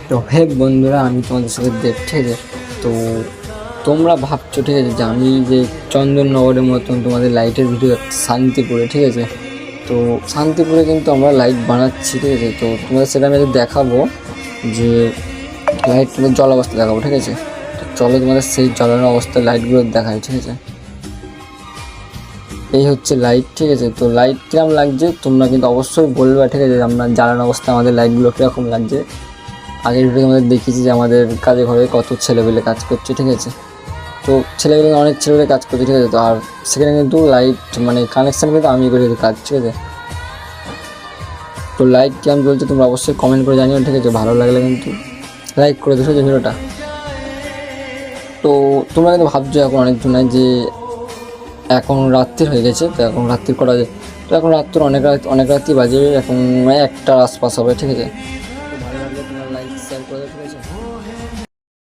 তো হে বন্ধুরা, আমি তোমাদের সাথে দেব, ঠিক আছে? তো তোমরা ভাবছো, ঠিক আছে, যে আমি যে চন্দননগরের মতন তোমাদের লাইটের ভিডিও শান্তিপুরে, ঠিক আছে? তো শান্তিপুরে কিন্তু আমরা লাইট বানাচ্ছি, ঠিক আছে? তো তোমাদের সেটা আমি দেখাবো যে লাইট তোমাদের জল অবস্থা দেখাবো, ঠিক আছে? তো চলো তোমাদের সেই জ্বালানোর অবস্থায় লাইটগুলো দেখাই, ঠিক আছে? এই হচ্ছে লাইট, ঠিক আছে? তো লাইট কিরকম লাগছে তোমরা কিন্তু অবশ্যই বলবে, ঠিক আছে? আমরা জ্বালানো অবস্থায় আমাদের লাইটগুলো কীরকম লাগছে। আগের ভিডিও আমাদের দেখিয়েছি যে আমাদের কাজে ঘরে কত ছেলেবেলে কাজ করছে, ঠিক আছে? তো ছেলেবেলে অনেক ছেলেবেলে কাজ করছে, ঠিক আছে? তো আর সেখানে কিন্তু লাইট মানে কানেকশান কিন্তু আমি করে কাজ, ঠিক আছে? তো লাইট কেমন চলছে তোমরা অবশ্যই কমেন্ট করে জানিও, ঠিক আছে? ভালো লাগলে কিন্তু লাইক করে দিও যে ভিডিওটা। তো তোমরা কিন্তু ভাবছো এখন অনেকজনায় যে এখন রাত্রির হয়ে গেছে, তো এখন রাত্রি করা যায়। তো এখন রাত্র অনেক রাত্রি বাজে, এখন 1টার আশপাশ হবে, ঠিক আছে? তো ভালো লাগলে তোমরা লাইক শেয়ার করে দেবে, ঠিক আছে?